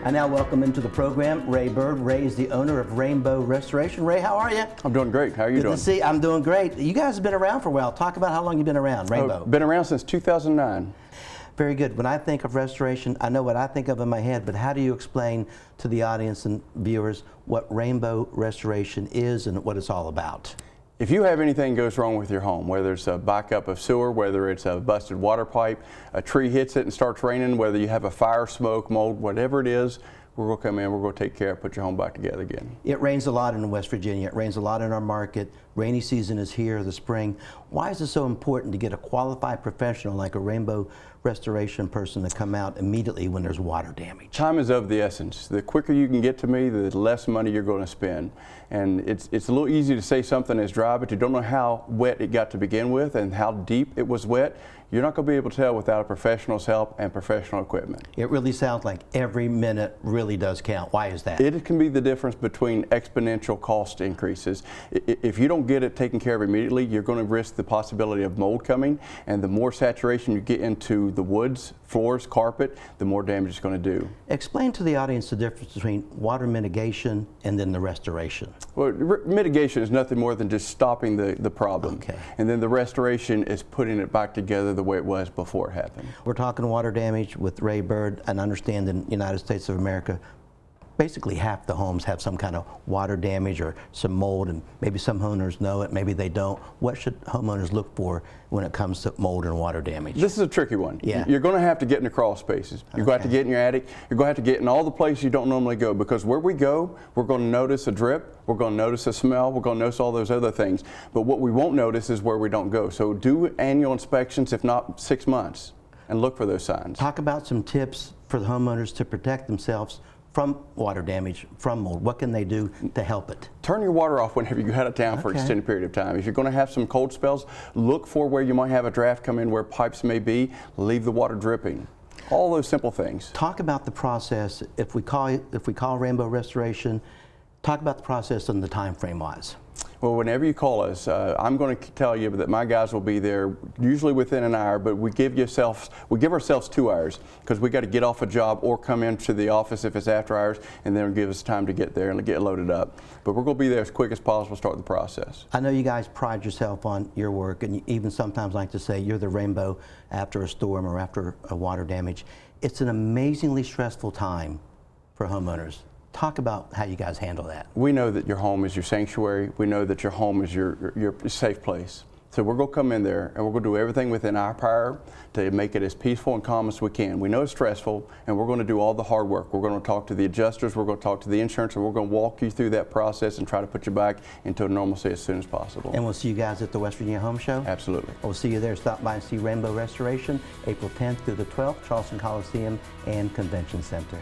I now welcome into the program Ray Bird. Ray is the owner of Rainbow Restoration. Ray, how are you? I'm doing great. How are you doing? Good to see. I'm doing great. You guys have been around for a while. Talk about how long you've been around, Rainbow. Been around since 2009. Very good. When I think of restoration, I know what I think of in my head, but how do you explain to the audience and viewers what Rainbow Restoration is and what it's all about? If you have anything goes wrong with your home, whether it's a backup of sewer, whether it's a busted water pipe, a tree hits it and starts raining, whether you have a fire, smoke, mold, whatever it is, we're going to come in, we're going to take care of it, put your home back together again. It rains a lot in West Virginia. It rains a lot in our market. Rainy season is here, the spring. Why is it so important to get a qualified professional like a Rainbow Restoration person to come out immediately when there's water damage? Time is of the essence. The quicker you can get to me, the less money you're going to spend. And it's a little easy to say something is dry, but you don't know how wet it got to begin with and how deep it was wet. You're not going to be able to tell without a professional's help and professional equipment. It really sounds like every minute really does count. Why is that? It can be the difference between exponential cost increases. If you don't get it taken care of immediately, you're going to risk the possibility of mold coming, and the more saturation you get into the woods, floors, carpet, the more damage it's going to do. Explain to the audience the difference between water mitigation and then the restoration. Well, mitigation is nothing more than just stopping the problem. Okay. And then the restoration is putting it back together the way it was before it happened. We're talking water damage with Ray Bird, and understand in the United States of America, basically half the homes have some kind of water damage or some mold, and maybe some homeowners know it, maybe they don't. What should homeowners look for when it comes to mold and water damage? This is a tricky one. Yeah. You're going to have to get in the crawl spaces. You're going to have to get in your attic. You're going to have to get in all the places you don't normally go, because where we go, we're going to notice a drip, we're going to notice a smell, we're going to notice all those other things. But what we won't notice is where we don't go. So do annual inspections, if not 6 months, and look for those signs. Talk about some tips for the homeowners to protect themselves from water damage, from mold. What can they do to help it? Turn your water off whenever you get out of town for an extended period of time. If you're going to have some cold spells, look for where you might have a draft come in where pipes may be. Leave the water dripping. All those simple things. Talk about the process. If we call Rainbow Restoration, talk about the process and the time frame wise. Well, whenever you call us, I'm going to tell you that my guys will be there usually within an hour, but we give ourselves 2 hours, because we got to get off a job or come into the office if it's after hours, and then give us time to get there and get loaded up. But we're going to be there as quick as possible to start the process. I know you guys pride yourself on your work, and you even sometimes like to say you're the rainbow after a storm or after a water damage. It's an amazingly stressful time for homeowners. Talk about how you guys handle that. We know that your home is your sanctuary. We know that your home is your safe place. So we're going to come in there and we're going to do everything within our power to make it as peaceful and calm as we can. We know it's stressful, and we're going to do all the hard work. We're going to talk to the adjusters, we're going to talk to the insurance, and we're going to walk you through that process and try to put you back into normalcy as soon as possible. And we'll see you guys at the West Virginia Home Show? Absolutely. We'll see you there. Stop by and see Rainbow Restoration, April 10th through the 12th, Charleston Coliseum and Convention Center.